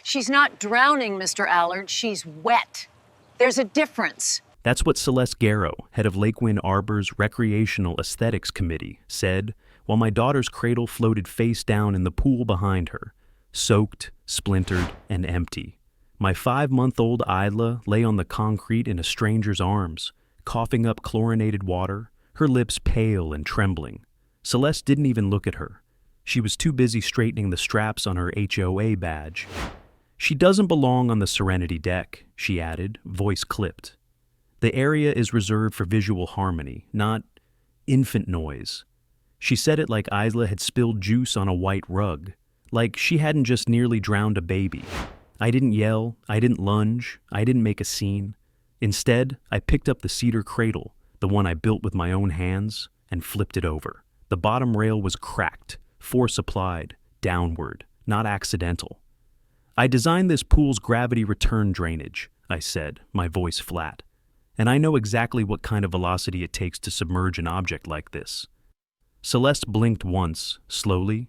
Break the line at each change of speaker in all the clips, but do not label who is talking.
She's not drowning, Mr. Allard. She's wet. There's a difference.
That's what Celeste Garrow, head of Lakewind Arbor's Recreational Aesthetics Committee, said while my daughter's cradle floated face down in the pool behind her, soaked, splintered, and empty. My 5-month-old Isla lay on the concrete in a stranger's arms, coughing up chlorinated water, her lips pale and trembling. Celeste didn't even look at her. She was too busy straightening the straps on her HOA badge. "She doesn't belong on the Serenity deck," she added, voice clipped. "The area is reserved for visual harmony, not infant noise." She said it like Isla had spilled juice on a white rug, like she hadn't just nearly drowned a baby. I didn't yell, I didn't lunge, I didn't make a scene. Instead, I picked up the cedar cradle, the one I built with my own hands, and flipped it over. The bottom rail was cracked, force applied, downward, not accidental. "I designed this pool's gravity return drainage," I said, my voice flat. "And I know exactly what kind of velocity it takes to submerge an object like this." Celeste blinked once, slowly.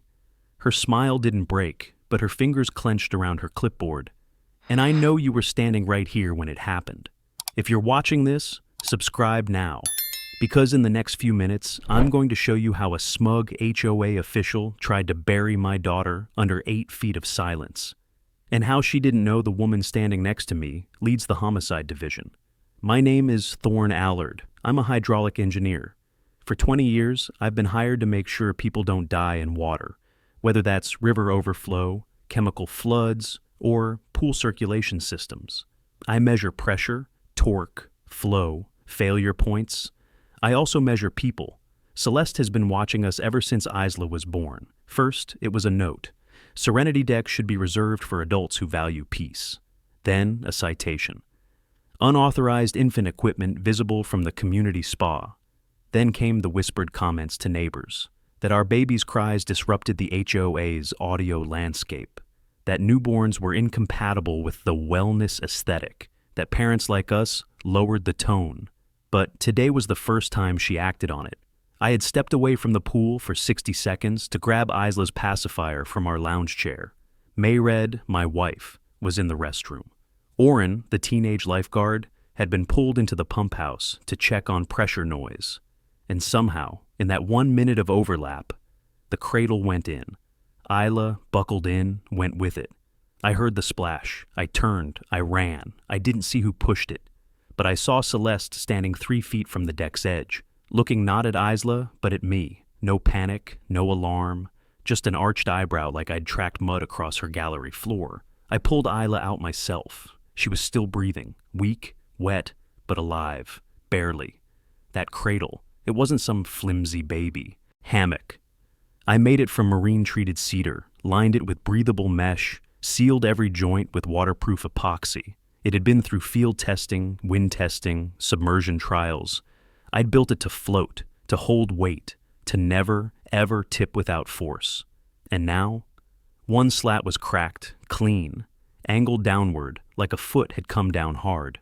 Her smile didn't break, but her fingers clenched around her clipboard. "And I know you were standing right here when it happened. If you're watching this, subscribe now. Because in the next few minutes, I'm going to show you how a smug HOA official tried to bury my daughter under 8 feet of silence, and how she didn't know the woman standing next to me leads the homicide division. My name is Thorne Allard. I'm a hydraulic engineer. For 20 years, I've been hired to make sure people don't die in water, whether that's river overflow, chemical floods, or pool circulation systems. I measure pressure, torque, flow, failure points. I also measure people. Celeste has been watching us ever since Isla was born. First, it was a note. Serenity Deck should be reserved for adults who value peace. Then, a citation. Unauthorized infant equipment visible from the community spa. Then came the whispered comments to neighbors that our baby's cries disrupted the HOA's audio landscape, that newborns were incompatible with the wellness aesthetic, that parents like us lowered the tone. But today was the first time she acted on it. I had stepped away from the pool for 60 seconds to grab Isla's pacifier from our lounge chair. Mayred, my wife, was in the restroom. Oren, the teenage lifeguard, had been pulled into the pump house to check on pressure noise. And somehow, in that 1 minute of overlap, the cradle went in. Isla, buckled in, went with it. I heard the splash. I turned. I ran. I didn't see who pushed it. But I saw Celeste standing 3 feet from the deck's edge, looking not at Isla, but at me. No panic, no alarm, just an arched eyebrow like I'd tracked mud across her gallery floor. I pulled Isla out myself. She was still breathing, weak, wet, but alive, barely. That cradle, it wasn't some flimsy baby. Hammock. I made it from marine-treated cedar, lined it with breathable mesh, sealed every joint with waterproof epoxy. It had been through field testing, wind testing, submersion trials. I'd built it to float, to hold weight, to never, ever tip without force. And now, one slat was cracked, clean, angled downward like a foot had come down hard.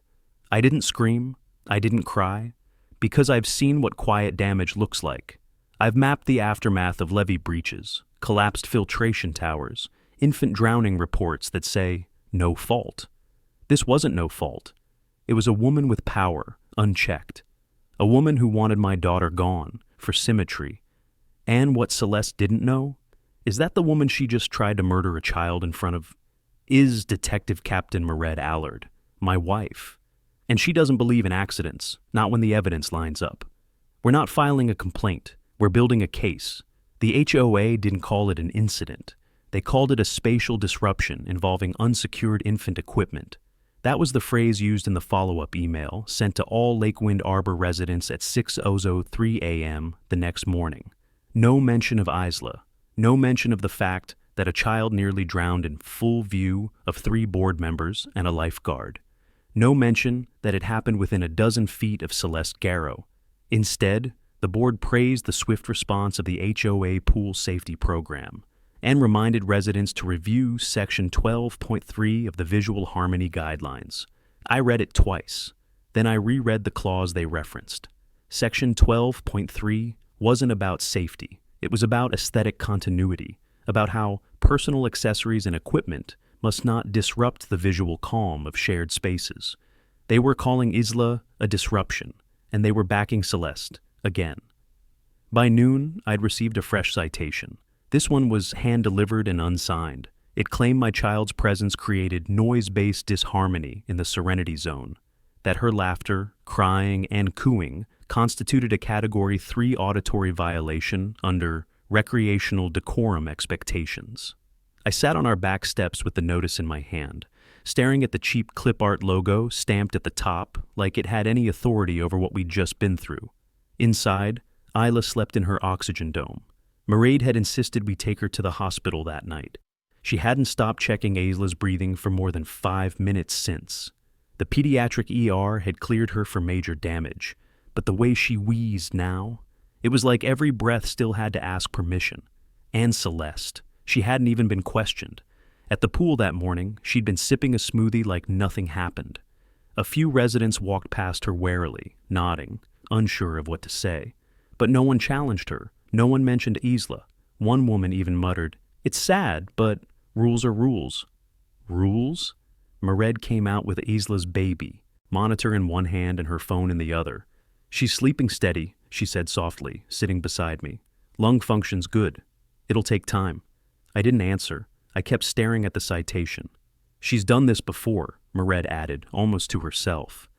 I didn't scream, I didn't cry, because I've seen what quiet damage looks like. I've mapped the aftermath of levee breaches, collapsed filtration towers, infant drowning reports that say, no fault. This wasn't no fault. It was a woman with power, unchecked. A woman who wanted my daughter gone, for symmetry. And what Celeste didn't know is that the woman she just tried to murder a child in front of is Detective Captain Mayred Allard, my wife. And she doesn't believe in accidents, not when the evidence lines up. We're not filing a complaint. We're building a case. The HOA didn't call it an incident. They called it a spatial disruption involving unsecured infant equipment. That was the phrase used in the follow-up email sent to all Lakewind Arbor residents at 6:03 a.m. the next morning. No mention of Isla. No mention of the fact that a child nearly drowned in full view of 3 board members and a lifeguard. No mention that it happened within a dozen feet of Celeste Garrow. Instead, the board praised the swift response of the HOA pool safety program and reminded residents to review Section 12.3 of the Visual Harmony Guidelines. I read it twice. Then I reread the clause they referenced. Section 12.3 wasn't about safety. It was about aesthetic continuity, about how personal accessories and equipment must not disrupt the visual calm of shared spaces. They were calling Isla a disruption, and they were backing Celeste again. By noon, I'd received a fresh citation. This one was hand-delivered and unsigned. It claimed my child's presence created noise-based disharmony in the Serenity Zone, that her laughter, crying, and cooing constituted a Category 3 auditory violation under recreational decorum expectations. I sat on our back steps with the notice in my hand, staring at the cheap clip art logo stamped at the top like it had any authority over what we'd just been through. Inside, Isla slept in her oxygen dome. Mairead had insisted we take her to the hospital that night. She hadn't stopped checking Isla's breathing for more than 5 minutes since. The pediatric ER had cleared her for major damage, but the way she wheezed now, it was like every breath still had to ask permission. And Celeste, she hadn't even been questioned. At the pool that morning, she'd been sipping a smoothie like nothing happened. A few residents walked past her warily, nodding, unsure of what to say. But no one challenged her. No one mentioned Isla. One woman even muttered, "It's sad, but rules are rules." Rules? Mairead came out with Isla's baby, monitor in one hand and her phone in the other. "She's sleeping steady," she said softly, sitting beside me. "Lung function's good. It'll take time." I didn't answer. I kept staring at the citation. "She's done this before," Mairead added, almost to herself.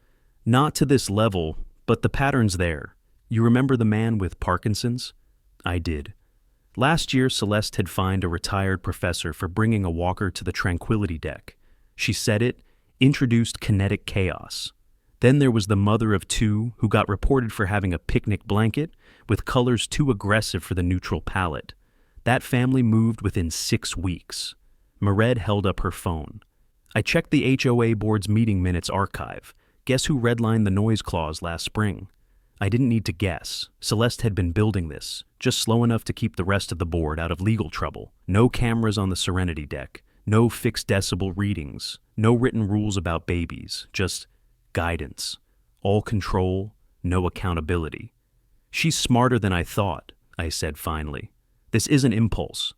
"Not to this level, but the pattern's there. You remember the man with Parkinson's?" I did. Last year, Celeste had fined a retired professor for bringing a walker to the tranquility deck. She said it introduced kinetic chaos. Then there was the mother of two who got reported for having a picnic blanket with colors too aggressive for the neutral palette. That family moved within 6 weeks. Mairead held up her phone. I checked the HOA board's meeting minutes archive. Guess who redlined the noise clause last spring? I didn't need to guess. Celeste had been building this, just slow enough to keep the rest of the board out of legal trouble. No cameras on the Serenity deck, no fixed decibel readings, no written rules about babies, just guidance. All control, no accountability. "She's smarter than I thought," I said finally. "This isn't impulse."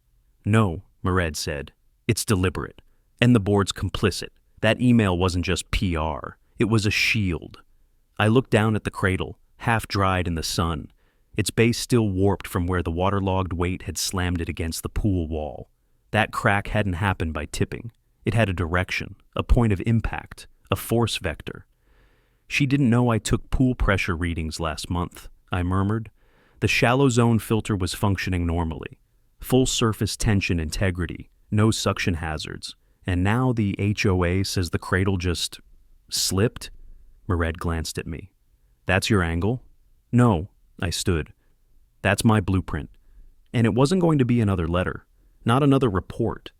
"No," Mairead said. "It's deliberate. And the board's complicit. That email wasn't just PR. It was a shield." I looked down at the cradle, half dried in the sun, its base still warped from where the waterlogged weight had slammed it against the pool wall. That crack hadn't happened by tipping. It had a direction, a point of impact, a force vector. "She didn't know I took pool pressure readings last month," I murmured. The shallow zone filter was functioning normally. Full surface tension integrity, no suction hazards. And now the HOA says the cradle just slipped? Mairead glanced at me. "That's your angle?" "No," I stood. "That's my blueprint." And it wasn't going to be another letter, not another report.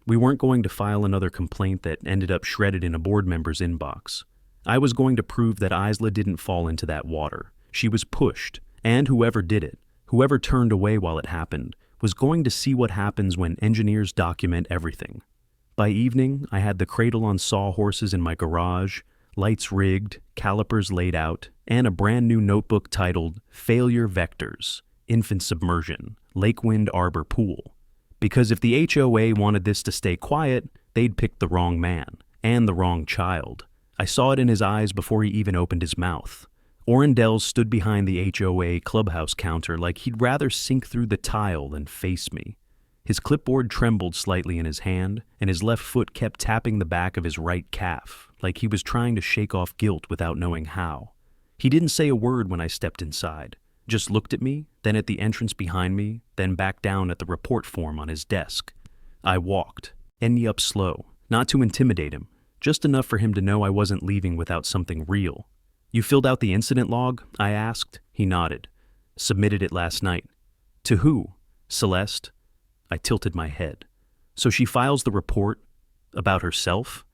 We weren't going to file another complaint that ended up shredded in a board member's inbox. I was going to prove that Isla didn't fall into that water. She was pushed, and whoever did it, whoever turned away while it happened, was going to see what happens when engineers document everything. By evening, I had the cradle on sawhorses in my garage, lights rigged, calipers laid out, and a brand new notebook titled Failure Vectors, Infant Submersion, Lakewind Arbor Pool. Because if the HOA wanted this to stay quiet, they'd picked the wrong man, and the wrong child. I saw it in his eyes before he even opened his mouth. Orendell stood behind the HOA clubhouse counter like he'd rather sink through the tile than face me. His clipboard trembled slightly in his hand, and his left foot kept tapping the back of his right calf, like he was trying to shake off guilt without knowing how. He didn't say a word when I stepped inside, just looked at me, then at the entrance behind me, then back down at the report form on his desk. I walked, ending up slow, not to intimidate him, just enough for him to know I wasn't leaving without something real. "You filled out the incident log?" I asked. He nodded. "Submitted it last night." "To who? Celeste?" I tilted my head. "So she files the report about herself?"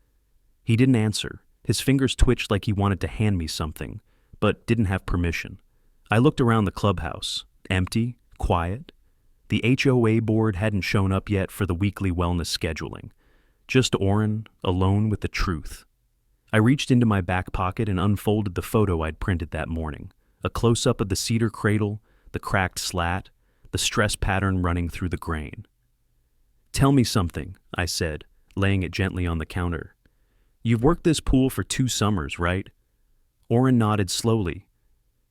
He didn't answer. His fingers twitched like he wanted to hand me something, but didn't have permission. I looked around the clubhouse. Empty, quiet. The HOA board hadn't shown up yet for the weekly wellness scheduling. Just Oren, alone with the truth. I reached into my back pocket and unfolded the photo I'd printed that morning. A close-up of the cedar cradle, the cracked slat, the stress pattern running through the grain. "Tell me something," I said, laying it gently on the counter. "You've worked this pool for 2 summers, right?" Orrin nodded slowly.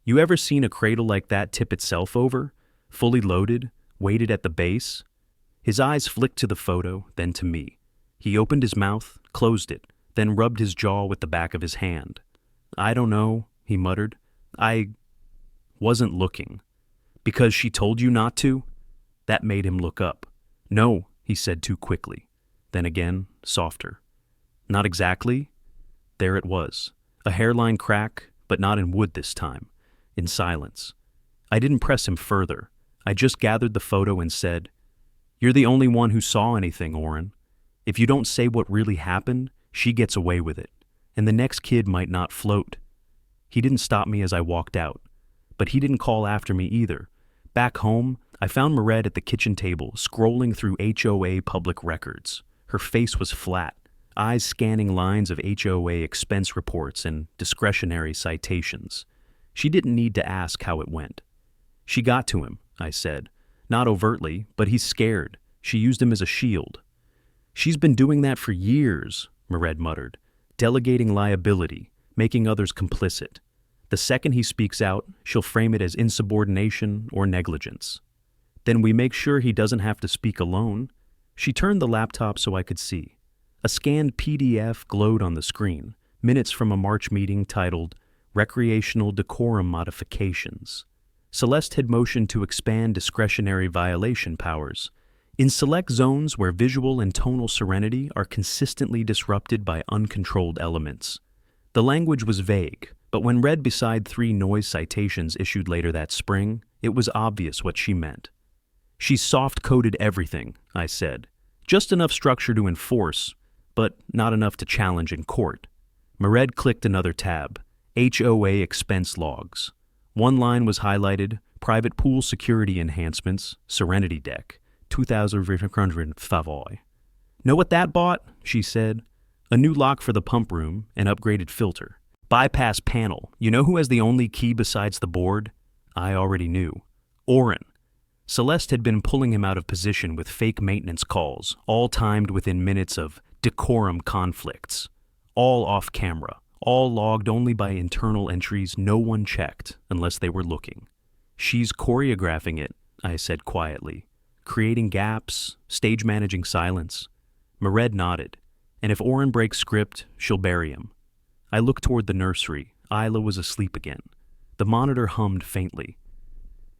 "You ever seen a cradle like that tip itself over, fully loaded, weighted at the base?" His eyes flicked to the photo, then to me. He opened his mouth, closed it, then rubbed his jaw with the back of his hand. "I don't know," he muttered. "I wasn't looking." "Because she told you not to?" That made him look up. "No," he said too quickly. Then again, softer. "Not exactly." There it was. A hairline crack, but not in wood this time. In silence. I didn't press him further. I just gathered the photo and said, "You're the only one who saw anything, Orrin. If you don't say what really happened, she gets away with it. And the next kid might not float." He didn't stop me as I walked out. But he didn't call after me either. Back home, I found Mered at the kitchen table, scrolling through HOA public records. Her face was flat, eyes scanning lines of HOA expense reports and discretionary citations. She didn't need to ask how it went. "She got to him," I said. "Not overtly, but he's scared. She used him as a shield." "She's been doing that for years," Mered muttered. "Delegating liability, making others complicit. The second he speaks out, she'll frame it as insubordination or negligence. Then we make sure he doesn't have to speak alone." She turned the laptop so I could see. A scanned PDF glowed on the screen, minutes from a March meeting titled Recreational Decorum Modifications. Celeste had motioned to expand discretionary violation powers. In select zones where visual and tonal serenity are consistently disrupted by uncontrolled elements. The language was vague, but when read beside 3 noise citations issued later that spring, it was obvious what she meant. "She's soft-coded everything," I said. "Just enough structure to enforce, but not enough to challenge in court." Mered clicked another tab, HOA expense logs. One line was highlighted, private pool security enhancements, Serenity Deck, 2,500 favoi. "Know what that bought?" she said. "A new lock for the pump room, an upgraded filter. Bypass panel. You know who has the only key besides the board?" I already knew. Orrin. Celeste had been pulling him out of position with fake maintenance calls, all timed within minutes of decorum conflicts. All off camera, all logged only by internal entries no one checked unless they were looking. "She's choreographing it," I said quietly. "Creating gaps, stage managing silence." Mered nodded. "And if Orrin breaks script, she'll bury him." I looked toward the nursery. Isla was asleep again. The monitor hummed faintly.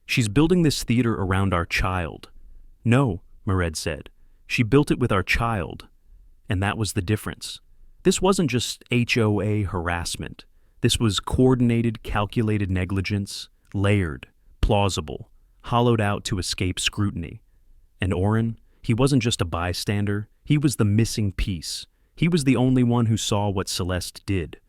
"She's building this theater around our child." "No," Mered said. "She built it with our child." And that was the difference. This wasn't just HOA harassment. This was coordinated, calculated negligence, layered, plausible, hollowed out to escape scrutiny. And Orrin, he wasn't just a bystander, he was the missing piece. He was the only one who saw what Celeste did,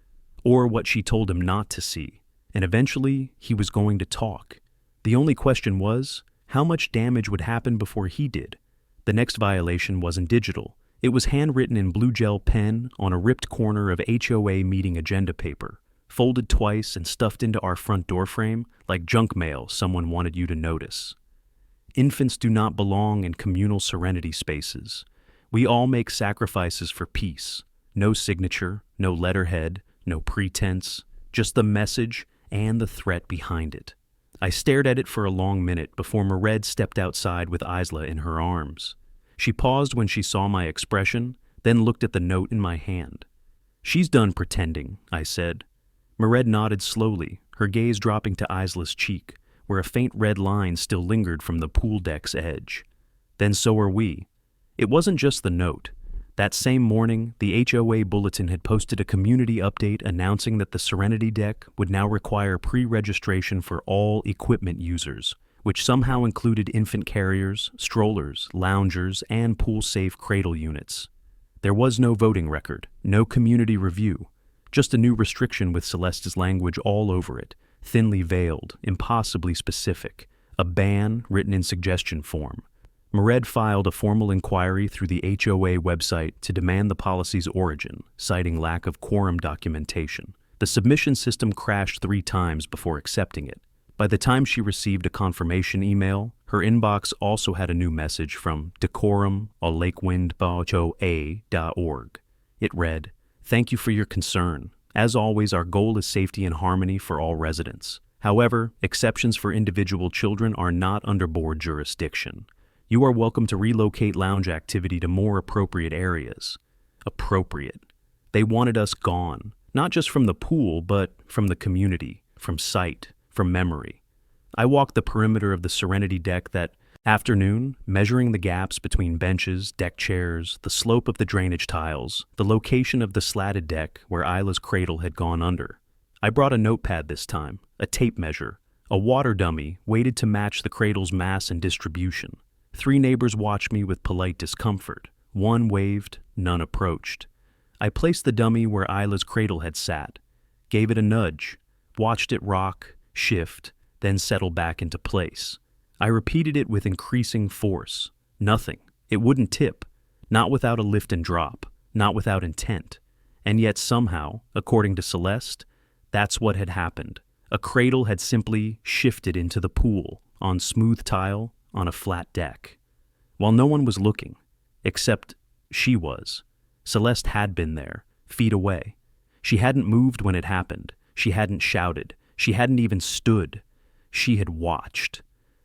or what she told him not to see. And eventually, he was going to talk. The only question was, how much damage would happen before he did? The next violation wasn't digital. It was handwritten in blue gel pen on a ripped corner of HOA meeting agenda paper, folded twice and stuffed into our front door frame like junk mail someone wanted you to notice. "Infants do not belong in communal serenity spaces. We all make sacrifices for peace. No signature, no letterhead, no pretense, just the message and the threat behind it." I stared at it for a long minute before Mered stepped outside with Isla in her arms. She paused when she saw my expression, then looked at the note in my hand. "She's done pretending," I said. Mered nodded slowly, her gaze dropping to Isla's cheek, where a faint red line still lingered from the pool deck's edge. "Then so are we." It wasn't just the note. That same morning, the HOA Bulletin had posted a community update announcing that the Serenity Deck would now require pre-registration for all equipment users, which somehow included infant carriers, strollers, loungers, and pool-safe cradle units. There was no voting record, no community review, just a new restriction with Celeste's language all over it, thinly veiled, impossibly specific, a ban written in suggestion form. Mered filed a formal inquiry through the HOA website to demand the policy's origin, citing lack of quorum documentation. The submission system crashed 3 times before accepting it. By the time she received a confirmation email, Her inbox also had a new message from decorum@lakewindboa.org. It read, "Thank you for your concern. As always, our goal is safety and harmony for all residents. However, exceptions for individual children are not under board jurisdiction. You are welcome to relocate lounge activity to more appropriate areas." Appropriate. They wanted us gone, not just from the pool, but from the community, from sight, from memory. I walked the perimeter of the Serenity deck that afternoon, measuring the gaps between benches, deck chairs, the slope of the drainage tiles, the location of the slatted deck where Isla's cradle had gone under. I brought a notepad this time, a tape measure, a water dummy weighted to match the cradle's mass and distribution. 3 neighbors watched me with polite discomfort. 1 waved, none approached. I placed the dummy where Isla's cradle had sat, gave it a nudge, watched it rock, shift, then settle back into place. I repeated it with increasing force. Nothing. It wouldn't tip. Not without a lift and drop. Not without intent. And yet somehow, according to Celeste, that's what had happened. A cradle had simply shifted into the pool, on smooth tile, on a flat deck. While no one was looking, except she was. Celeste had been there, feet away. She hadn't moved when it happened. She hadn't shouted. She hadn't even stood. She had watched.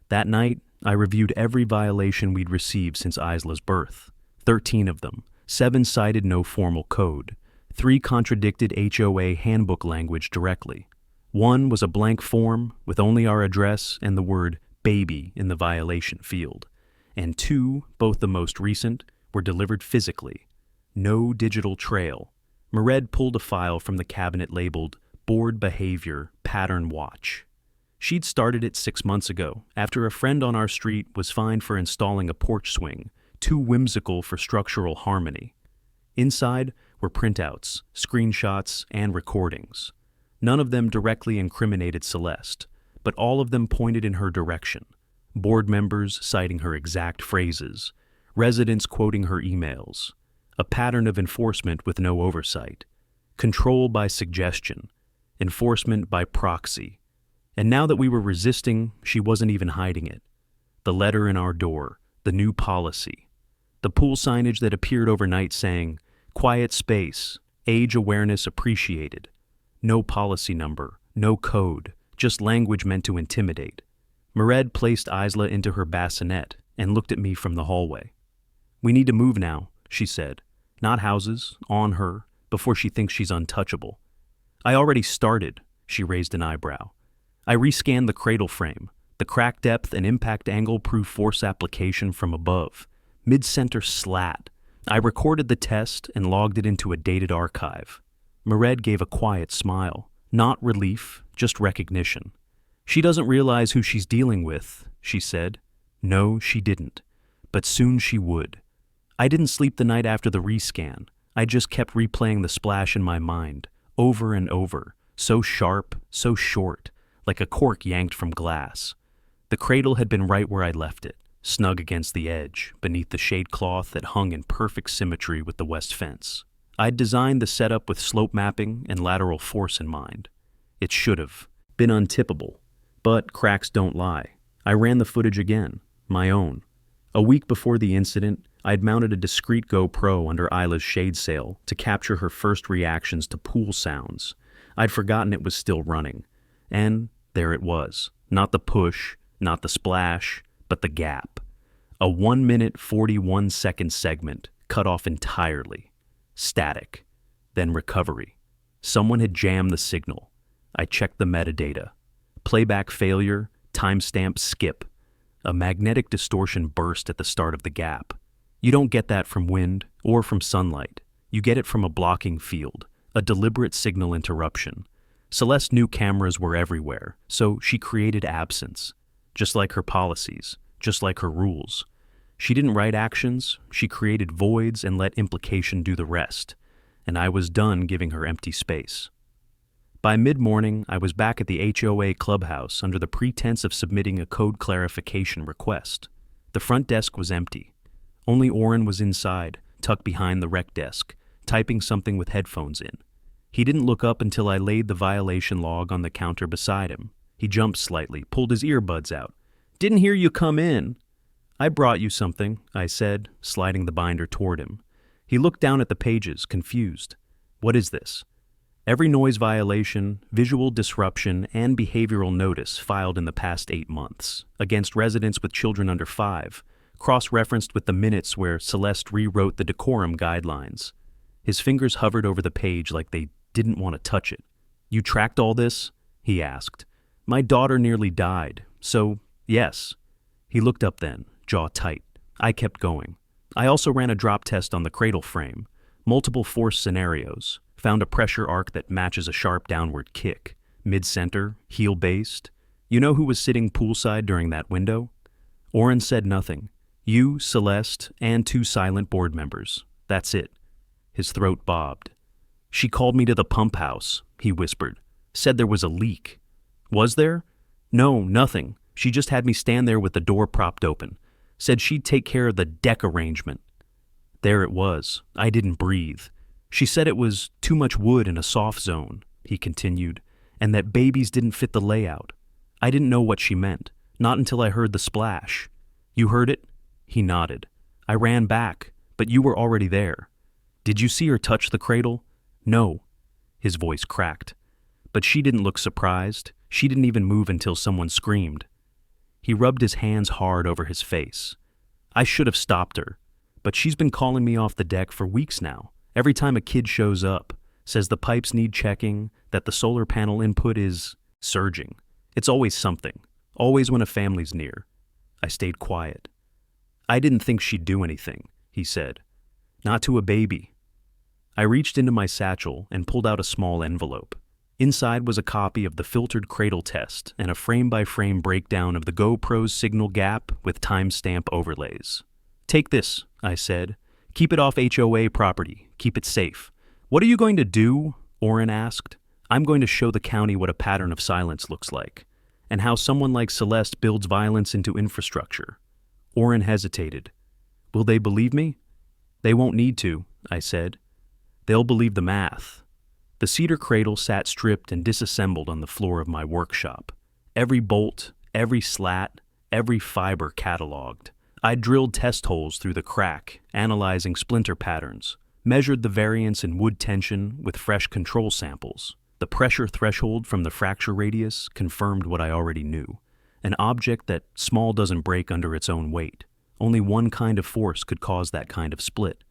That night, I reviewed every violation we'd received since Isla's birth. 13 of them. 7 cited no formal code. 3 contradicted HOA handbook language directly. 1 was a blank form with only our address and the word baby in the violation field. And 2, both the most recent, were delivered physically. No digital trail. Mered pulled a file from the cabinet labeled Board Behavior Pattern Watch. She'd started it 6 months ago, after a friend on our street was fined for installing a porch swing, too whimsical for structural harmony. Inside were printouts, screenshots, and recordings. None of them directly incriminated Celeste, but all of them pointed in her direction. Board members citing her exact phrases, residents quoting her emails, a pattern of enforcement with no oversight, control by suggestion, enforcement by proxy. And now that we were resisting, she wasn't even hiding it. The letter in our door, the new policy, the pool signage that appeared overnight saying, "Quiet space, age awareness appreciated." No policy number, no code, just language meant to intimidate. Mered placed Isla into her bassinet and looked at me from the hallway. "We need to move now," she said. "Not houses, on her, before she thinks she's untouchable." "I already started," she raised an eyebrow. I rescanned the cradle frame, the crack depth and impact angle proof force application from above, mid-center slat. I recorded the test and logged it into a dated archive. Mered gave a quiet smile, not relief, just recognition. "She doesn't realize who she's dealing with," she said. No, she didn't, but soon she would. I didn't sleep the night after the rescan. I just kept replaying the splash in my mind, over and over, so sharp, so short, like a cork yanked from glass. The cradle had been right where I left it, snug against the edge, beneath the shade cloth that hung in perfect symmetry with the west fence. I'd designed the setup with slope mapping and lateral force in mind. It should have been untippable, but cracks don't lie. I ran the footage again, my own. A week before the incident, I'd mounted a discreet GoPro under Isla's shade sail to capture her first reactions to pool sounds. I'd forgotten it was still running. And there it was. Not the push, not the splash, but the gap. A 1-minute, 41-second segment cut off entirely. Static. Then recovery. Someone had jammed the signal. I checked the metadata. Playback failure, timestamp skip. A magnetic distortion burst at the start of the gap. You don't get that from wind or from sunlight. You get it from a blocking field, a deliberate signal interruption. Celeste knew cameras were everywhere, so she created absence. Just like her policies, just like her rules. She didn't write actions, she created voids and let implication do the rest. And I was done giving her empty space. By mid-morning, I was back at the HOA clubhouse under the pretense of submitting a code clarification request. The front desk was empty. Only Oren was inside, tucked behind the rec desk, typing something with headphones in. He didn't look up until I laid the violation log on the counter beside him. He jumped slightly, pulled his earbuds out. Didn't hear you come in." "I brought you something," I said, sliding the binder toward him. He looked down at the pages, confused. "What is this?" "Every noise violation, visual disruption, and behavioral notice filed in the past 8 months against residents with children under 5, cross-referenced with the minutes where Celeste rewrote the decorum guidelines." His fingers hovered over the page like they didn't want to touch it. "You tracked all this?" he asked. "My daughter nearly died, so yes." He looked up then, jaw tight. I kept going. "I also ran a drop test on the cradle frame, multiple force scenarios, found a pressure arc that matches a sharp downward kick, mid-center, heel-based. You know who was sitting poolside during that window?" Oren said nothing. "You, Celeste, and 2 silent board members. That's it." His throat bobbed. "She called me to the pump house," he whispered. "Said there was a leak." "Was there?" "No, nothing. She just had me stand there with the door propped open. Said she'd take care of the deck arrangement." There it was. I didn't breathe. "She said it was too much wood in a soft zone," he continued, "and that babies didn't fit the layout." I didn't know what she meant, not until I heard the splash. "You heard it?" He nodded. "I ran back, but you were already there." "Did you see her touch the cradle?" "No." His voice cracked. "But she didn't look surprised. She didn't even move until someone screamed." He rubbed his hands hard over his face. "I should have stopped her, but she's been calling me off the deck for weeks now. Every time a kid shows up, says the pipes need checking, that the solar panel input is surging. It's always something, always when a family's near." I stayed quiet. "I didn't think she'd do anything," he said. "Not to a baby." I reached into my satchel and pulled out a small envelope. Inside was a copy of the filtered cradle test and a frame-by-frame breakdown of the GoPro's signal gap with timestamp overlays. "Take this," I said. "Keep it off HOA property. Keep it safe." "What are you going to do?" Oren asked. "I'm going to show the county what a pattern of silence looks like, and how someone like Celeste builds violence into infrastructure." Oren hesitated. "Will they believe me?" "They won't need to," I said. "They'll believe the math." The cedar cradle sat stripped and disassembled on the floor of my workshop. Every bolt, every slat, every fiber cataloged. I drilled test holes through the crack, analyzing splinter patterns, measured the variance in wood tension with fresh control samples. The pressure threshold from the fracture radius confirmed what I already knew. An object that small doesn't break under its own weight. Only one kind of force could cause that kind of split.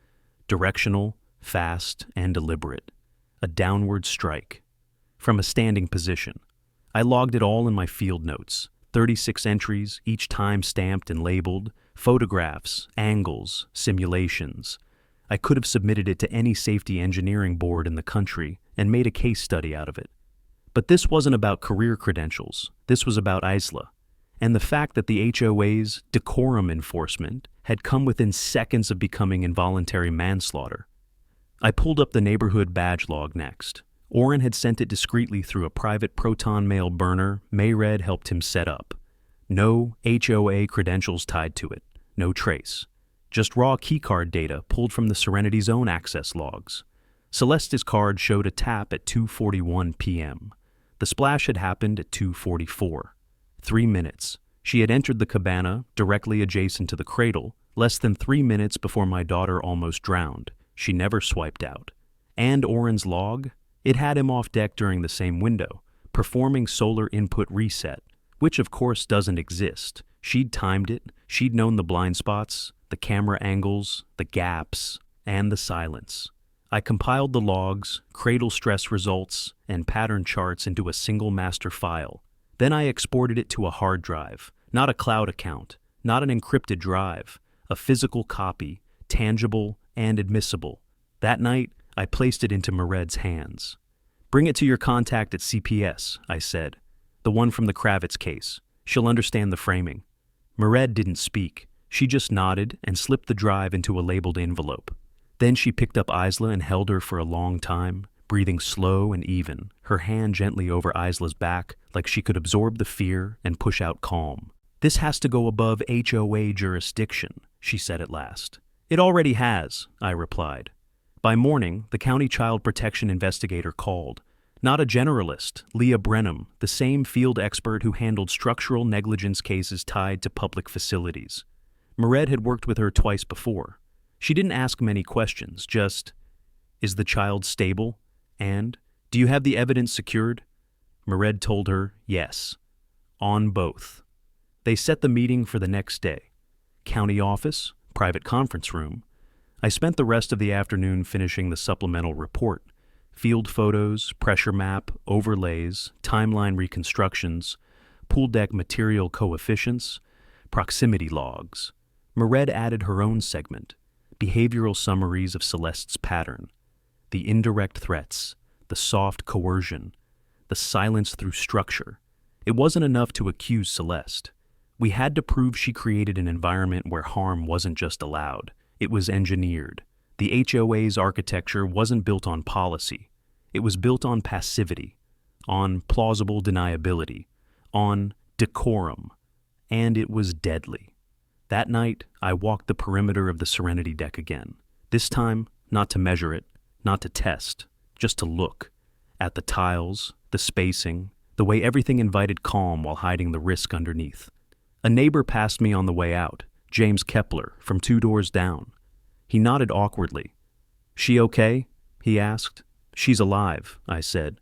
Directional, fast, and deliberate. A downward strike. From a standing position. I logged it all in my field notes. 36 entries, each time stamped and labeled, photographs, angles, simulations. I could have submitted it to any safety engineering board in the country and made a case study out of it. But this wasn't about career credentials. This was about Isla. And the fact that the HOA's decorum enforcement had come within seconds of becoming involuntary manslaughter. I pulled up the neighborhood badge log next. Oren had sent it discreetly through a private Proton Mail burner Mayred helped him set up. No HOA credentials tied to it. No trace. Just raw keycard data pulled from the Serenity's own access logs. Celeste's card showed a tap at 2:41 p.m. The splash had happened at 2:44. 3 minutes. She had entered the cabana, directly adjacent to the cradle, less than 3 minutes before my daughter almost drowned. She never swiped out. And Oren's log? It had him off deck during the same window, performing solar input reset, which of course doesn't exist. She'd timed it, she'd known the blind spots, the camera angles, the gaps, and the silence. I compiled the logs, cradle stress results, and pattern charts into a single master file. Then I exported it to a hard drive, not a cloud account, not an encrypted drive, a physical copy, tangible and admissible. That night, I placed it into Mered's hands. "Bring it to your contact at CPS," I said. "The one from the Kravitz case. She'll understand the framing." Mered didn't speak. She just nodded and slipped the drive into a labeled envelope. Then she picked up Isla and held her for a long time, breathing slow and even, her hand gently over Isla's back like she could absorb the fear and push out calm. "This has to go above HOA jurisdiction," she said at last. "It already has," I replied. By morning, the county child protection investigator called. Not a generalist, Leah Brenham, the same field expert who handled structural negligence cases tied to public facilities. Mered had worked with her twice before. She didn't ask many questions, just, "Is the child stable?" And, "Do you have the evidence secured?" Mered told her, yes. On both. They set the meeting for the next day. County office, private conference room. I spent the rest of the afternoon finishing the supplemental report. Field photos, pressure map, overlays, timeline reconstructions, pool deck material coefficients, proximity logs. Mered added her own segment, behavioral summaries of Celeste's pattern, the indirect threats, the soft coercion, the silence through structure. It wasn't enough to accuse Celeste. We had to prove she created an environment where harm wasn't just allowed, it was engineered. The HOA's architecture wasn't built on policy. It was built on passivity, on plausible deniability, on decorum, and it was deadly. That night, I walked the perimeter of the Serenity deck again. This time, not to measure it, not to test, just to look. At the tiles, the spacing, the way everything invited calm while hiding the risk underneath. A neighbor passed me on the way out, James Kepler, from 2 doors down. He nodded awkwardly. "She okay?" he asked. "She's alive," I said.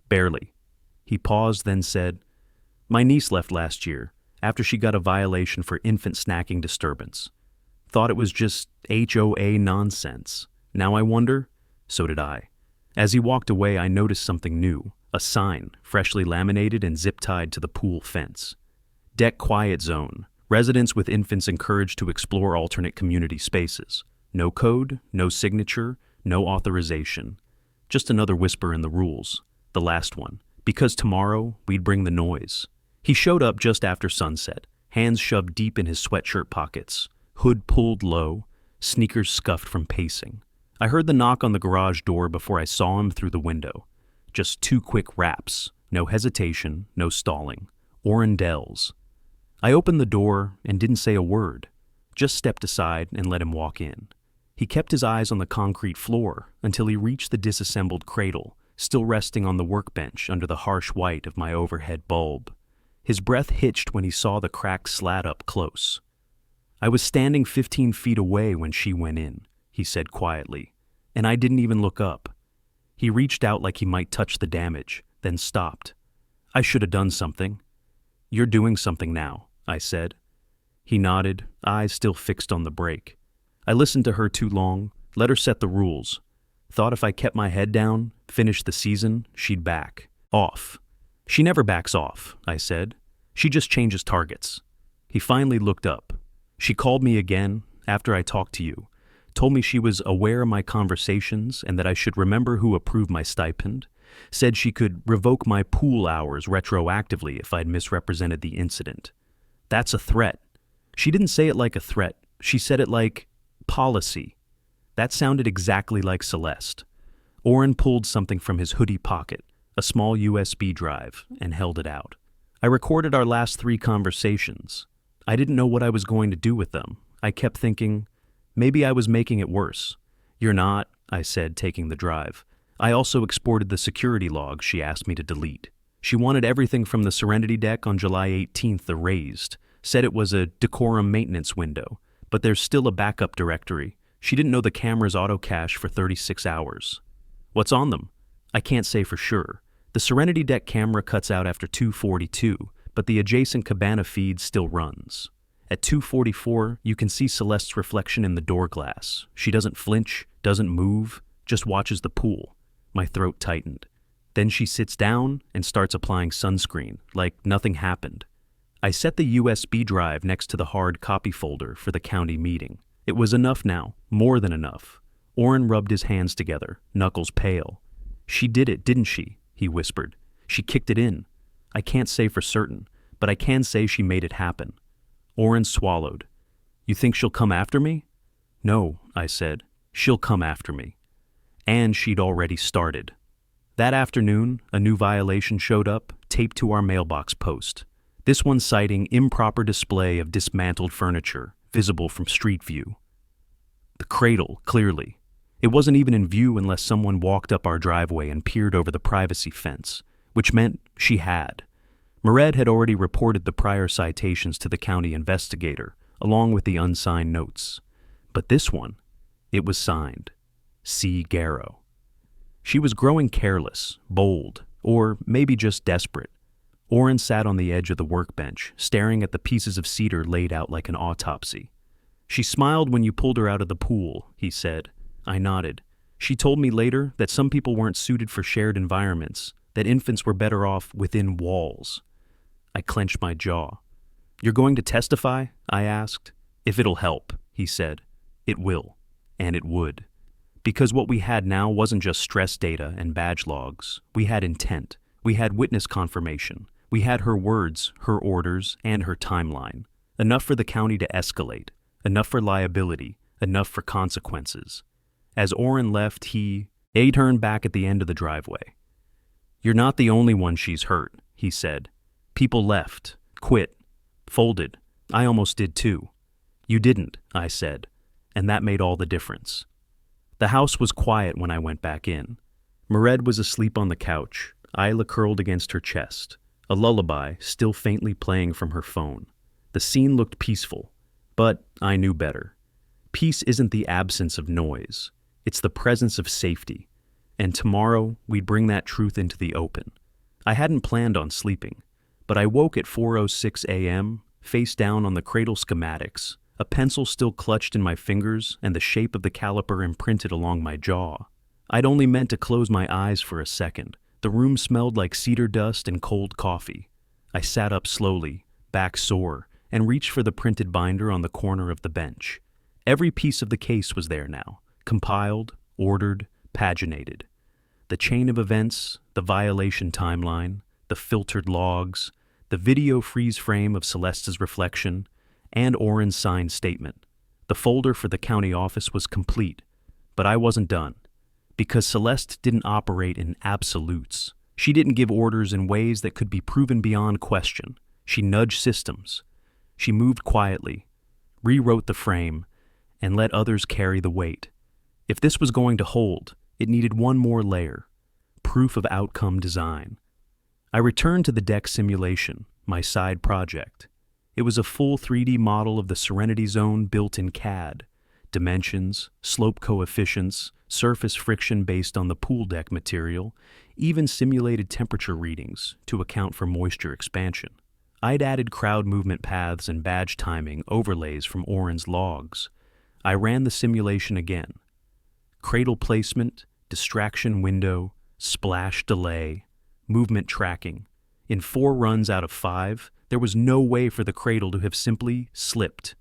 "Barely." He paused, then said, "My niece left last year, after she got a violation for infant snacking disturbance. Thought it was just HOA nonsense. Now I wonder?" So did I. As he walked away, I noticed something new, a sign, freshly laminated and zip-tied to the pool fence. Deck quiet zone. Residents with infants encouraged to explore alternate community spaces. No code, no signature, no authorization. Just another whisper in the rules. The last one. Because tomorrow, we'd bring the noise. He showed up just after sunset, hands shoved deep in his sweatshirt pockets, hood pulled low, sneakers scuffed from pacing. I heard the knock on the garage door before I saw him through the window. Just 2 quick raps. No hesitation, no stalling. Orendell's. I opened the door and didn't say a word. Just stepped aside and let him walk in. He kept his eyes on the concrete floor until he reached the disassembled cradle, still resting on the workbench under the harsh white of my overhead bulb. His breath hitched when he saw the cracked slat up close. "I was standing 15 feet away when she went in," he said quietly, "and I didn't even look up." He reached out like he might touch the damage, then stopped. "I should have done something." "You're doing something now," I said. He nodded, eyes still fixed on the brake. I listened to her too long, let her set the rules. Thought if I kept my head down, finished the season, she'd back. Off. "She never backs off," I said. "She just changes targets." He finally looked up. "She called me again, after I talked to you. Told me she was aware of my conversations and that I should remember who approved my stipend. Said she could revoke my pool hours retroactively if I'd misrepresented the incident. That's a threat. She didn't say it like a threat. She said it like policy. That sounded exactly like Celeste. Oren pulled something from his hoodie pocket, a small USB drive, and held it out. I recorded our last 3 conversations. I didn't know what I was going to do with them. I kept thinking, maybe I was making it worse. "You're not," I said, taking the drive. I also exported the security logs she asked me to delete. She wanted everything from the Serenity deck on July 18th erased, said it was a decorum maintenance window, but there's still a backup directory. She didn't know the cameras auto-cache for 36 hours. "What's on them?" "I can't say for sure. The Serenity deck camera cuts out after 2:42, but the adjacent cabana feed still runs. At 2:44, you can see Celeste's reflection in the door glass. She doesn't flinch, doesn't move, just watches the pool." My throat tightened. Then she sits down and starts applying sunscreen, like nothing happened. I set the USB drive next to the hard copy folder for the county meeting. It was enough now, more than enough. Oren rubbed his hands together, knuckles pale. "She did it, didn't she?" he whispered. "She kicked it in. I can't say for certain, but I can say she made it happen." Oren swallowed. "You think she'll come after me?" "No," I said. "She'll come after me." And she'd already started. That afternoon, a new violation showed up, taped to our mailbox post. This one citing improper display of dismantled furniture, visible from street view. The cradle, clearly. It wasn't even in view unless someone walked up our driveway and peered over the privacy fence, which meant she had. Mered had already reported the prior citations to the county investigator, along with the unsigned notes. But this one, it was signed. C. Garrow. She was growing careless, bold, or maybe just desperate. Oren sat on the edge of the workbench, staring at the pieces of cedar laid out like an autopsy. "She smiled when you pulled her out of the pool," he said. I nodded. "She told me later that some people weren't suited for shared environments, that infants were better off within walls." I clenched my jaw. "You're going to testify?" I asked. "If it'll help," he said. "It will." And it would. Because what we had now wasn't just stress data and badge logs. We had intent. We had witness confirmation. We had her words, her orders, and her timeline. Enough for the county to escalate. Enough for liability. Enough for consequences. As Oren left, he turned back at the end of the driveway. "You're not the only one she's hurt," he said. "People left, quit, folded. I almost did too." "You didn't," I said, and that made all the difference. The house was quiet when I went back in. Mered was asleep on the couch, Isla curled against her chest, a lullaby still faintly playing from her phone. The scene looked peaceful, but I knew better. Peace isn't the absence of noise. It's the presence of safety. And tomorrow, we'd bring that truth into the open. I hadn't planned on sleeping, but I woke at 4:06 a.m., face down on the cradle schematics, a pencil still clutched in my fingers and the shape of the caliper imprinted along my jaw. I'd only meant to close my eyes for a second. The room smelled like cedar dust and cold coffee. I sat up slowly, back sore, and reached for the printed binder on the corner of the bench. Every piece of the case was there now, compiled, ordered, paginated. The chain of events, the violation timeline, the filtered logs, the video freeze frame of Celeste's reflection, and Oren's signed statement. The folder for the county office was complete, but I wasn't done. Because Celeste didn't operate in absolutes. She didn't give orders in ways that could be proven beyond question. She nudged systems. She moved quietly, rewrote the frame, and let others carry the weight. If this was going to hold, it needed one more layer, proof of outcome design. I returned to the deck simulation, my side project. It was a full 3D model of the Serenity Zone built in CAD. Dimensions, slope coefficients, surface friction based on the pool deck material, even simulated temperature readings to account for moisture expansion. I'd added crowd movement paths and badge timing overlays from Oren's logs. I ran the simulation again. Cradle placement, distraction window, splash delay, movement tracking. In 4 runs out of 5, there was no way for the cradle to have simply slipped.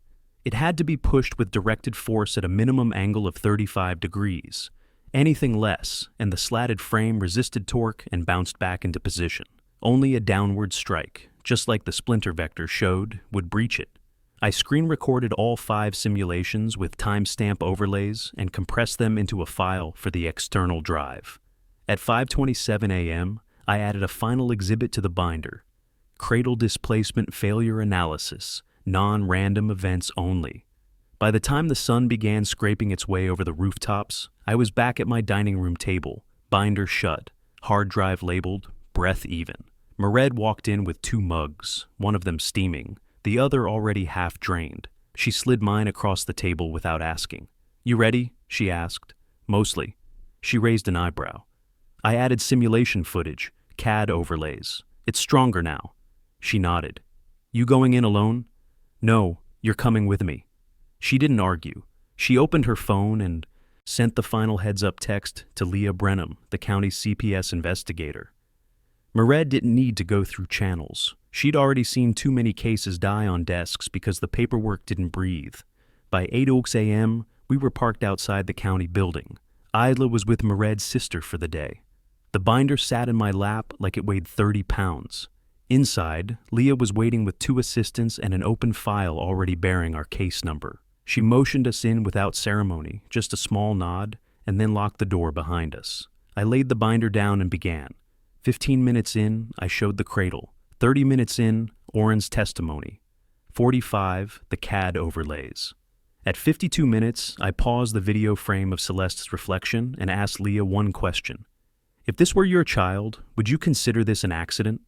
It had to be pushed with directed force at a minimum angle of 35 degrees. Anything less, and the slatted frame resisted torque and bounced back into position. Only a downward strike, just like the splinter vector showed, would breach it. I screen recorded all 5 simulations with timestamp overlays and compressed them into a file for the external drive. At 5:27 a.m., I added a final exhibit to the binder. Cradle displacement failure analysis, non-random events only. By the time the sun began scraping its way over the rooftops, I was back at my dining room table, binder shut, hard drive labeled, breath even. Mered walked in with 2 mugs, one of them steaming, the other already half drained. She slid mine across the table without asking. "You ready?" she asked. "Mostly." She raised an eyebrow. I added simulation footage, CAD overlays. "It's stronger now." She nodded. "You going in alone?" "No, you're coming with me." She didn't argue. She opened her phone and sent the final heads-up text to Leah Brenham, the county's CPS investigator. Mered didn't need to go through channels. She'd already seen too many cases die on desks because the paperwork didn't breathe. By 8 a.m., we were parked outside the county building. Isla was with Mered's sister for the day. The binder sat in my lap like it weighed 30 pounds. Inside, Leah was waiting with 2 assistants and an open file already bearing our case number. She motioned us in without ceremony, just a small nod, and then locked the door behind us. I laid the binder down and began. 15 minutes in, I showed the cradle. 30 minutes in, Oren's testimony. 45, the CAD overlays. At 52 minutes, I paused the video frame of Celeste's reflection and asked Leah one question. If this were your child, would you consider this an accident?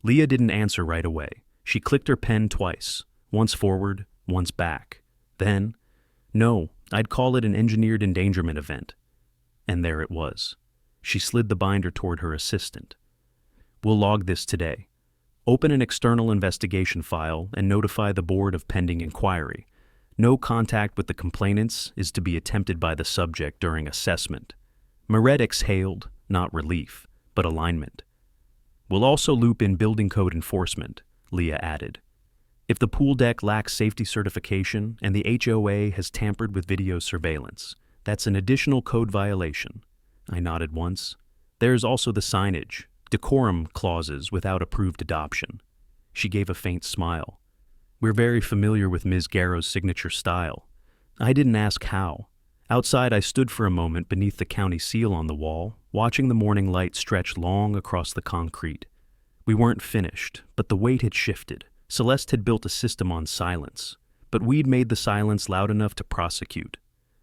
Leah didn't answer right away. She clicked her pen twice, once forward, once back. Then, no, I'd call it an engineered endangerment event. And there it was. She slid the binder toward her assistant. We'll log this today. Open an external investigation file and notify the board of pending inquiry. No contact with the complainants is to be attempted by the subject during assessment. Moret exhaled, not relief, but alignment. We'll also loop in building code enforcement, Leah added. If the pool deck lacks safety certification and the HOA has tampered with video surveillance, that's an additional code violation. I nodded once. There's also the signage, decorum clauses without approved adoption. She gave a faint smile. We're very familiar with Ms. Garrow's signature style. I didn't ask how. Outside, I stood for a moment beneath the county seal on the wall, watching the morning light stretch long across the concrete. We weren't finished, but the weight had shifted. Celeste had built a system on silence, but we'd made the silence loud enough to prosecute.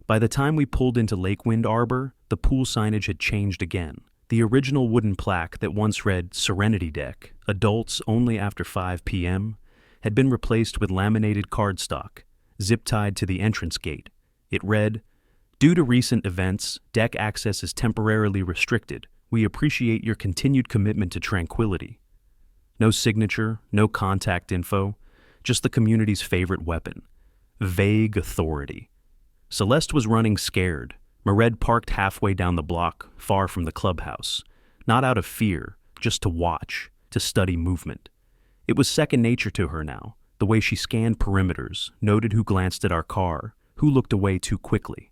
By the time we pulled into Lakewind Arbor, the pool signage had changed again. The original wooden plaque that once read Serenity Deck, adults only after 5 p.m., had been replaced with laminated cardstock, zip-tied to the entrance gate. It read, "Due to recent events, deck access is temporarily restricted. We appreciate your continued commitment to tranquility." No signature, no contact info, just the community's favorite weapon, vague authority. Celeste was running scared. Moret parked halfway down the block, far from the clubhouse. Not out of fear, just to watch, to study movement. It was second nature to her now, the way she scanned perimeters, noted who glanced at our car, who looked away too quickly.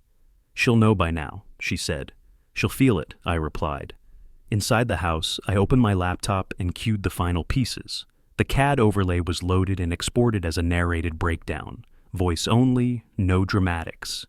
"She'll know by now," she said. "She'll feel it," I replied. Inside the house, I opened my laptop and cued the final pieces. The CAD overlay was loaded and exported as a narrated breakdown. Voice only, no dramatics.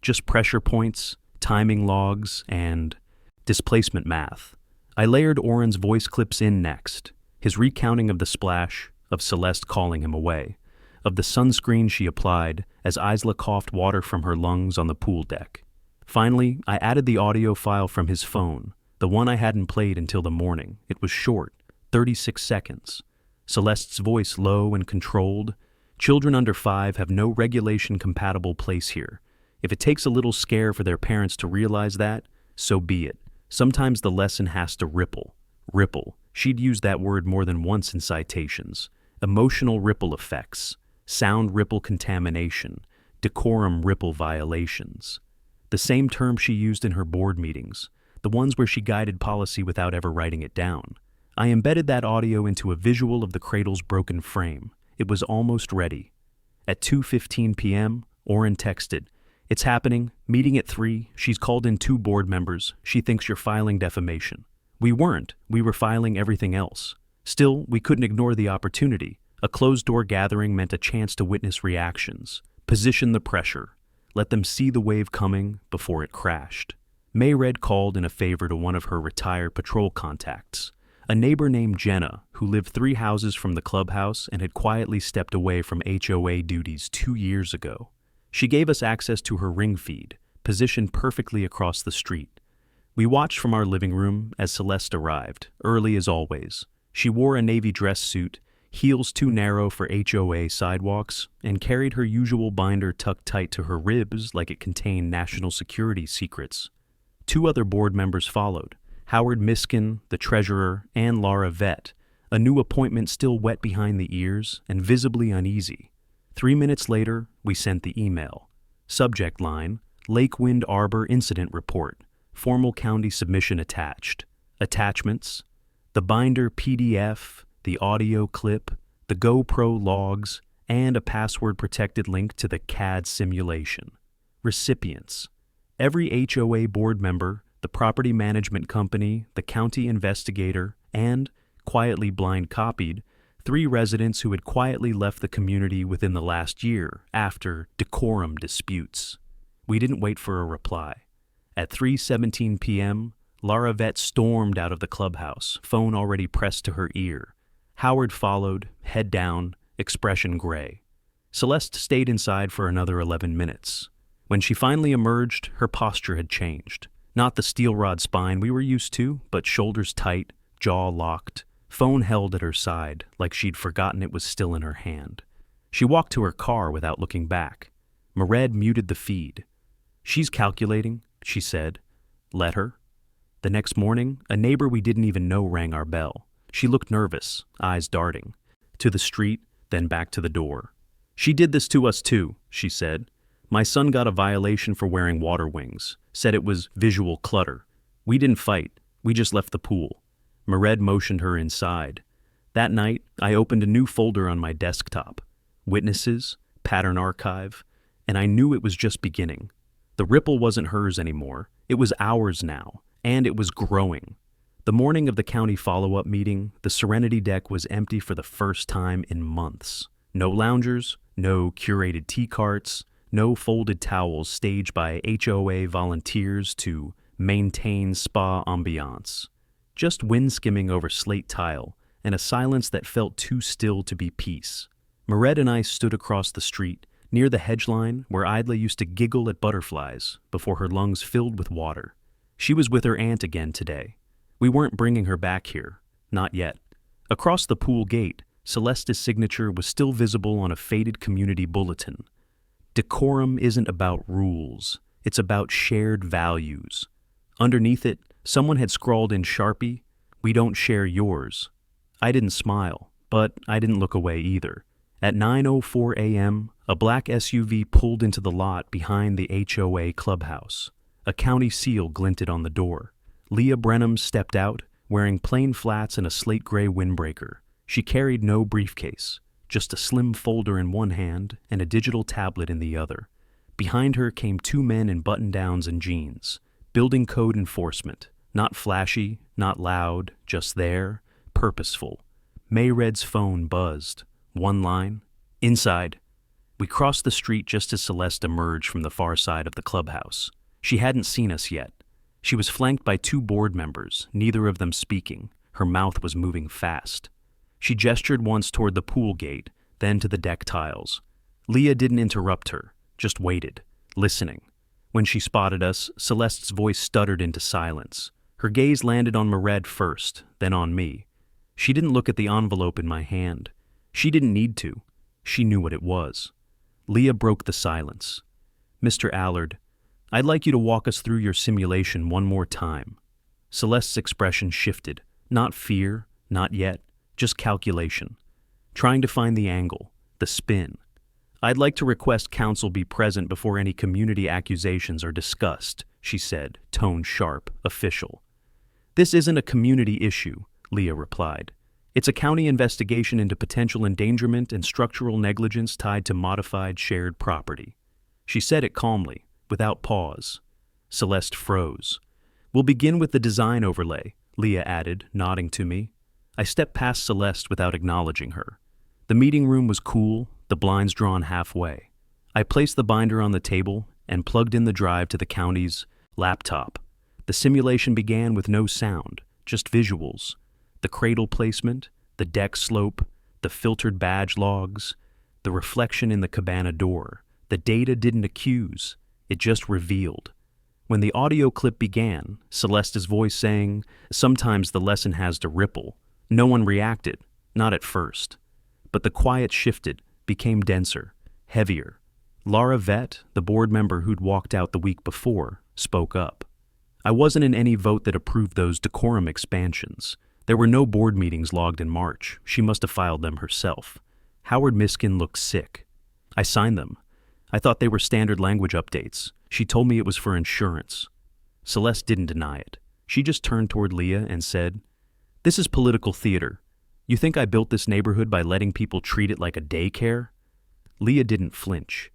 Just pressure points, timing logs, and displacement math. I layered Oren's voice clips in next. His recounting of the splash, of Celeste calling him away, of the sunscreen she applied as Isla coughed water from her lungs on the pool deck. Finally, I added the audio file from his phone, the one I hadn't played until the morning. It was short, 36 seconds. Celeste's voice low and controlled. Children under 5 have no regulation-compatible place here. If it takes a little scare for their parents to realize that, so be it. Sometimes the lesson has to ripple. Ripple. She'd used that word more than once in citations. Emotional ripple effects. Sound ripple contamination. Decorum ripple violations. The same term she used in her board meetings. The ones where she guided policy without ever writing it down. I embedded that audio into a visual of the cradle's broken frame. It was almost ready. At 2:15 p.m., Oren texted, "It's happening. Meeting at 3. She's called in 2 board members. She thinks you're filing defamation." We weren't. We were filing everything else. Still, we couldn't ignore the opportunity. A closed-door gathering meant a chance to witness reactions. Position the pressure. Let them see the wave coming before it crashed. Mayred called in a favor to one of her retired patrol contacts, a neighbor named Jenna who lived 3 houses from the clubhouse and had quietly stepped away from HOA duties 2 years ago. She gave us access to her ring feed, positioned perfectly across the street. We watched from our living room as Celeste arrived, early as always. She wore a navy dress suit, heels too narrow for HOA sidewalks, and carried her usual binder tucked tight to her ribs like it contained national security secrets. 2 other board members followed, Howard Miskin, the treasurer, and Laura Vett, a new appointment still wet behind the ears and visibly uneasy. 3 minutes later, we sent the email. Subject line, Lakewind Arbor Incident Report. Formal county submission attached. Attachments, the binder PDF, the audio clip, the GoPro logs, and a password-protected link to the CAD simulation. Recipients, every HOA board member, the property management company, the county investigator, and, quietly blind copied, 3 residents who had quietly left the community within the last year after decorum disputes. We didn't wait for a reply. At 3:17 p.m., Laura Vett stormed out of the clubhouse, phone already pressed to her ear. Howard followed, head down, expression gray. Celeste stayed inside for another 11 minutes. When she finally emerged, her posture had changed. Not the steel rod spine we were used to, but shoulders tight, jaw locked, phone held at her side like she'd forgotten it was still in her hand. She walked to her car without looking back. Mered muted the feed. "She's calculating," she said. "Let her." The next morning, a neighbor we didn't even know rang our bell. She looked nervous, eyes darting. To the street, then back to the door. "She did this to us too," she said. "My son got a violation for wearing water wings. Said it was visual clutter. We didn't fight. We just left the pool." Mered motioned her inside. That night, I opened a new folder on my desktop. Witnesses, pattern archive, and I knew it was just beginning. The ripple wasn't hers anymore. It was ours now, and it was growing. The morning of the county follow-up meeting, the Serenity deck was empty for the first time in months. No loungers, no curated tea carts, no folded towels staged by HOA volunteers to maintain spa ambiance. Just wind skimming over slate tile and a silence that felt too still to be peace. Mered and I stood across the street, near the hedge line where Idla used to giggle at butterflies before her lungs filled with water. She was with her aunt again today. We weren't bringing her back here. Not yet. Across the pool gate, Celeste's signature was still visible on a faded community bulletin. Decorum isn't about rules. It's about shared values. Underneath it, someone had scrawled in Sharpie, "We don't share yours." I didn't smile, but I didn't look away either. At 9:04 a.m., a black SUV pulled into the lot behind the HOA clubhouse. A county seal glinted on the door. Leah Brenham stepped out, wearing plain flats and a slate gray windbreaker. She carried no briefcase, just a slim folder in one hand and a digital tablet in the other. Behind her came two men in button-downs and jeans. Building code enforcement. Not flashy, not loud, just there, purposeful. Mayred's phone buzzed. One line, "Inside." We crossed the street just as Celeste emerged from the far side of the clubhouse. She hadn't seen us yet. She was flanked by two board members, neither of them speaking. Her mouth was moving fast. She gestured once toward the pool gate, then to the deck tiles. Leah didn't interrupt her, just waited, listening. When she spotted us, Celeste's voice stuttered into silence. Her gaze landed on Mered first, then on me. She didn't look at the envelope in my hand. She didn't need to. She knew what it was. Leah broke the silence. "Mr. Allard, I'd like you to walk us through your simulation one more time." Celeste's expression shifted. Not fear, not yet, just calculation. Trying to find the angle, the spin. "I'd like to request counsel be present before any community accusations are discussed," she said, tone sharp, official. "This isn't a community issue," Leah replied. "It's a county investigation into potential endangerment and structural negligence tied to modified shared property." She said it calmly, without pause. Celeste froze. "We'll begin with the design overlay," Leah added, nodding to me. I stepped past Celeste without acknowledging her. The meeting room was cool, the blinds drawn halfway. I placed the binder on the table and plugged in the drive to the county's laptop. The simulation began with no sound, just visuals. The cradle placement, the deck slope, the filtered badge logs, the reflection in the cabana door. The data didn't accuse, it just revealed. When the audio clip began, Celeste's voice saying, "Sometimes the lesson has to ripple." No one reacted, not at first. But the quiet shifted, became denser, heavier. Laura Vett, the board member who'd walked out the week before, spoke up. I wasn't in any vote that approved those decorum expansions. There were no board meetings logged in March. She must have filed them herself. Howard Miskin looked sick. I signed them. I thought they were standard language updates. She told me it was for insurance. Celeste didn't deny it. She just turned toward Leah and said, "This is political theater. You think I built this neighborhood by letting people treat it like a daycare?" Leah didn't flinch.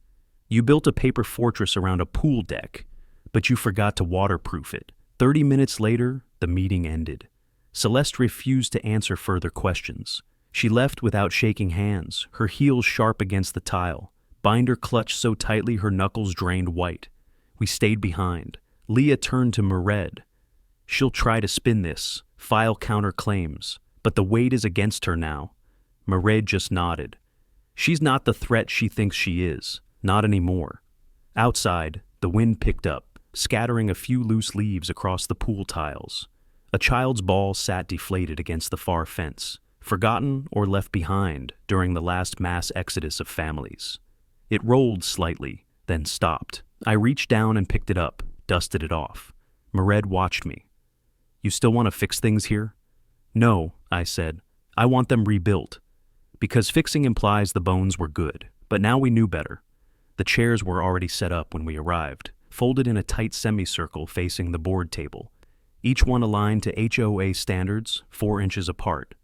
"You built a paper fortress around a pool deck, but you forgot to waterproof it." 30 minutes later, the meeting ended. Celeste refused to answer further questions. She left without shaking hands, her heels sharp against the tile, binder clutched so tightly her knuckles drained white. We stayed behind. Leah turned to Mered. "She'll try to spin this, file counterclaims, but the weight is against her now." Mered just nodded. She's not the threat she thinks she is. Not anymore. Outside, the wind picked up, scattering a few loose leaves across the pool tiles. A child's ball sat deflated against the far fence, forgotten or left behind during the last mass exodus of families. It rolled slightly, then stopped. I reached down and picked it up, dusted it off. Mered watched me. "You still want to fix things here?" "No," I said. "I want them rebuilt." Because fixing implies the bones were good, but now we knew better. The chairs were already set up when we arrived, folded in a tight semicircle facing the board table. Each one aligned to HOA standards, 4 inches apart.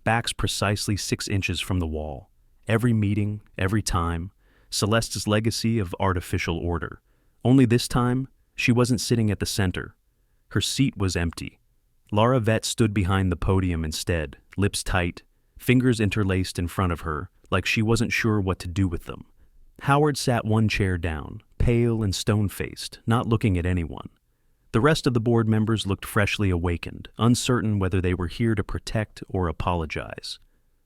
Backs precisely 6 inches from the wall. Every meeting, every time. Celeste's legacy of artificial order. Only this time, she wasn't sitting at the center. Her seat was empty. Lara Vett stood behind the podium instead, lips tight, fingers interlaced in front of her, like she wasn't sure what to do with them. Howard sat one chair down, pale and stone-faced, not looking at anyone. The rest of the board members looked freshly awakened, uncertain whether they were here to protect or apologize.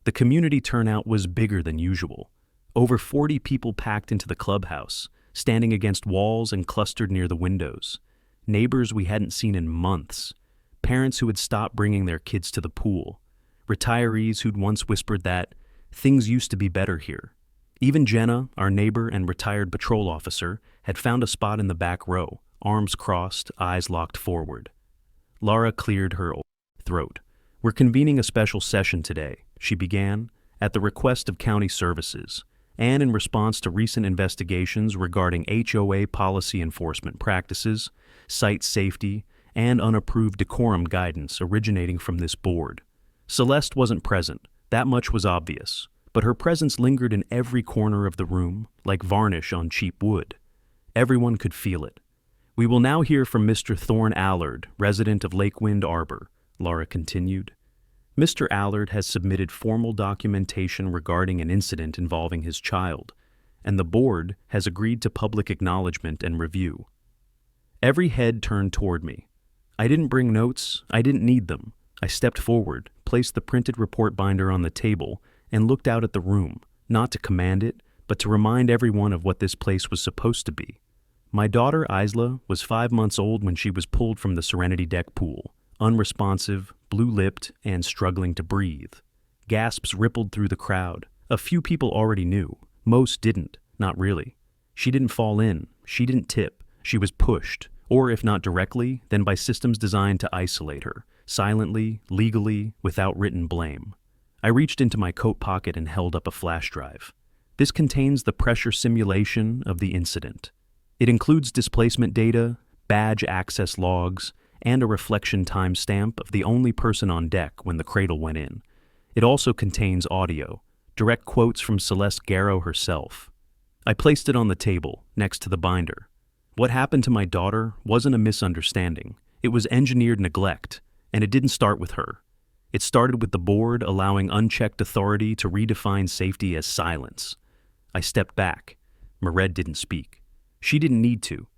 The community turnout was bigger than usual. Over 40 people packed into the clubhouse, standing against walls and clustered near the windows. Neighbors we hadn't seen in months. Parents who had stopped bringing their kids to the pool. Retirees who'd once whispered that things used to be better here. Even Jenna, our neighbor and retired patrol officer, had found a spot in the back row, arms crossed, eyes locked forward. Lara cleared her throat. "We're convening a special session today," she began, "at the request of county services, and in response to recent investigations regarding HOA policy enforcement practices, site safety, and unapproved decorum guidance originating from this board. Celeste wasn't present, that much was obvious, but her presence lingered in every corner of the room, like varnish on cheap wood. Everyone could feel it. "We will now hear from Mr. Thorne Allard, resident of Lakewind Arbor," Lara continued. "Mr. Allard has submitted formal documentation regarding an incident involving his child, and the board has agreed to public acknowledgement and review." Every head turned toward me. I didn't bring notes, I didn't need them. I stepped forward, placed the printed report binder on the table, and looked out at the room, not to command it, but to remind everyone of what this place was supposed to be. My daughter, Isla, was 5 months old when she was pulled from the Serenity Deck pool, unresponsive, blue-lipped, and struggling to breathe. Gasps rippled through the crowd. A few people already knew. Most didn't, not really. She didn't fall in. She didn't tip. She was pushed, or if not directly, then by systems designed to isolate her, silently, legally, without written blame. I reached into my coat pocket and held up a flash drive. This contains the pressure simulation of the incident. It includes displacement data, badge access logs, and a reflection timestamp of the only person on deck when the cradle went in. It also contains audio, direct quotes from Celeste Garrow herself. I placed it on the table, next to the binder. What happened to my daughter wasn't a misunderstanding. It was engineered neglect, and it didn't start with her. It started with the board allowing unchecked authority to redefine safety as silence. I stepped back. Mered didn't speak. She didn't need to.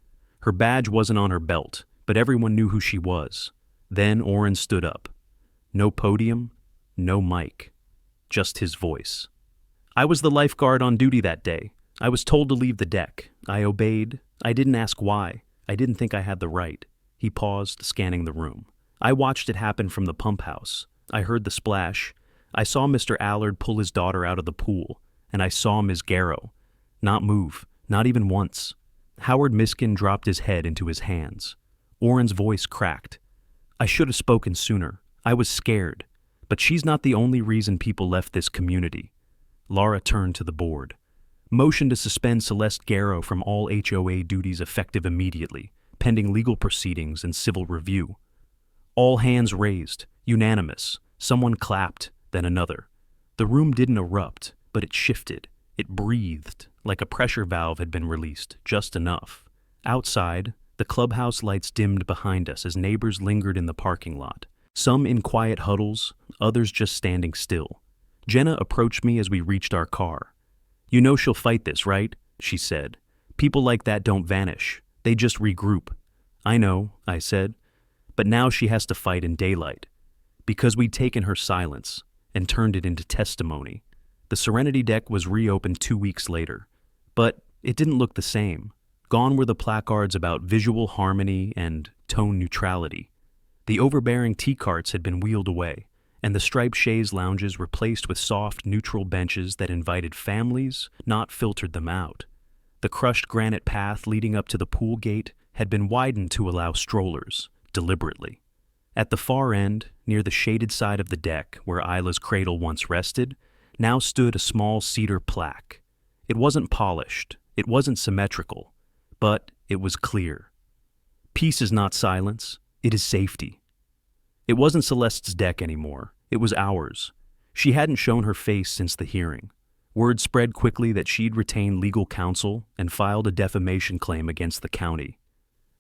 Her badge wasn't on her belt, but everyone knew who she was. Then Oren stood up. No podium, no mic. Just his voice. "I was the lifeguard on duty that day. I was told to leave the deck. I obeyed. I didn't ask why. I didn't think I had the right." He paused, scanning the room. "I watched it happen from the pump house. I heard the splash. I saw Mr. Allard pull his daughter out of the pool, and I saw Ms. Garrow not move, not even once." Howard Miskin dropped his head into his hands. Oren's voice cracked. "I should have spoken sooner. I was scared. But she's not the only reason people left this community." Lara turned to the board. "Motion to suspend Celeste Garrow from all HOA duties effective immediately, pending legal proceedings and civil review." All hands raised, unanimous. Someone clapped, then another. The room didn't erupt, but it shifted. It breathed, like a pressure valve had been released, just enough. Outside, the clubhouse lights dimmed behind us as neighbors lingered in the parking lot, some in quiet huddles, others just standing still. Jenna approached me as we reached our car. "You know she'll fight this, right?" she said. "People like that don't vanish. They just regroup." "I know," I said. "But now she has to fight in daylight." Because we'd taken her silence and turned it into testimony. The Serenity deck was reopened 2 weeks later, but it didn't look the same. Gone were the placards about visual harmony and tone neutrality. The overbearing tea carts had been wheeled away, and the striped chaise lounges replaced with soft, neutral benches that invited families, not filtered them out. The crushed granite path leading up to the pool gate had been widened to allow strollers, deliberately. At the far end, near the shaded side of the deck where Isla's cradle once rested, now stood a small cedar plaque. It wasn't polished, it wasn't symmetrical, but it was clear. Peace is not silence, it is safety. It wasn't Celeste's deck anymore, it was ours. She hadn't shown her face since the hearing. Word spread quickly that she'd retained legal counsel and filed a defamation claim against the county.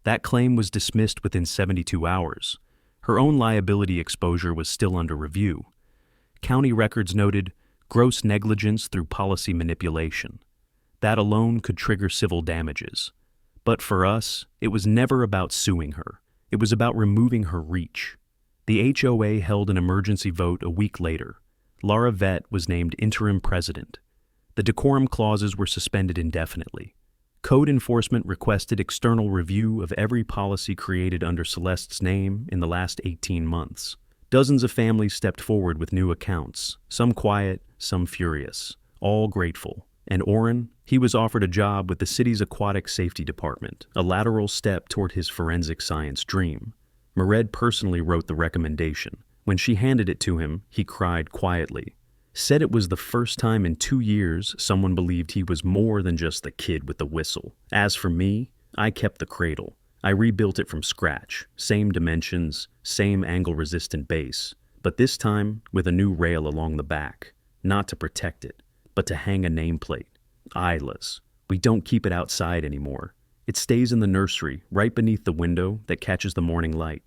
That claim was dismissed within 72 hours. Her own liability exposure was still under review. County records noted gross negligence through policy manipulation. That alone could trigger civil damages. But for us, it was never about suing her. It was about removing her reach. The HOA held an emergency vote a week later. Laura Vett was named interim president. The decorum clauses were suspended indefinitely. Code enforcement requested external review of every policy created under Celeste's name in the last 18 months. Dozens of families stepped forward with new accounts, some quiet, some furious, all grateful. And Orrin, he was offered a job with the city's aquatic safety department, a lateral step toward his forensic science dream. Mered personally wrote the recommendation. When she handed it to him, he cried quietly. Said it was the first time in 2 years someone believed he was more than just the kid with the whistle. As for me, I kept the cradle. I rebuilt it from scratch, same dimensions, same angle-resistant base, but this time with a new rail along the back, not to protect it, but to hang a nameplate. Isla's. We don't keep it outside anymore. It stays in the nursery, right beneath the window that catches the morning light.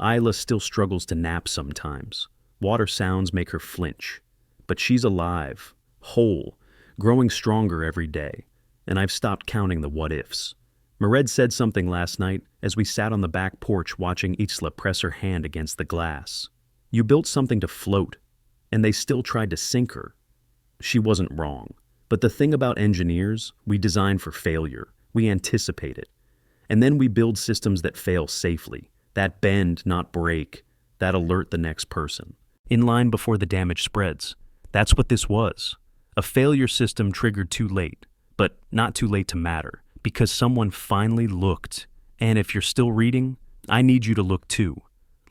Isla still struggles to nap sometimes. Water sounds make her flinch. But she's alive, whole, growing stronger every day, and I've stopped counting the what-ifs. Mered said something last night as we sat on the back porch watching Isla press her hand against the glass. You built something to float, and they still tried to sink her. She wasn't wrong. But the thing about engineers, we design for failure. We anticipate it. And then we build systems that fail safely, that bend, not break, that alert the next person. In line before the damage spreads. That's what this was. A failure system triggered too late, but not too late to matter, because someone finally looked. And if you're still reading, I need you to look too.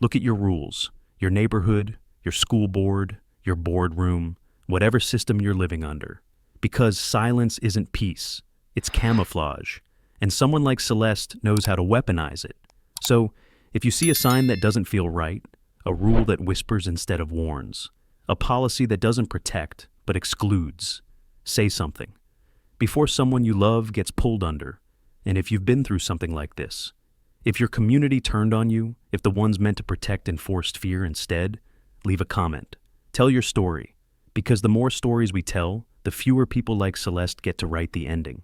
Look at your rules, your neighborhood, your school board, your boardroom, whatever system you're living under. Because silence isn't peace, it's camouflage, and someone like Celeste knows how to weaponize it. So, if you see a sign that doesn't feel right, a rule that whispers instead of warns, a policy that doesn't protect but excludes, say something. Before someone you love gets pulled under, and if you've been through something like this, if your community turned on you, if the ones meant to protect enforced fear instead, leave a comment. Tell your story, because the more stories we tell, the fewer people like Celeste get to write the ending.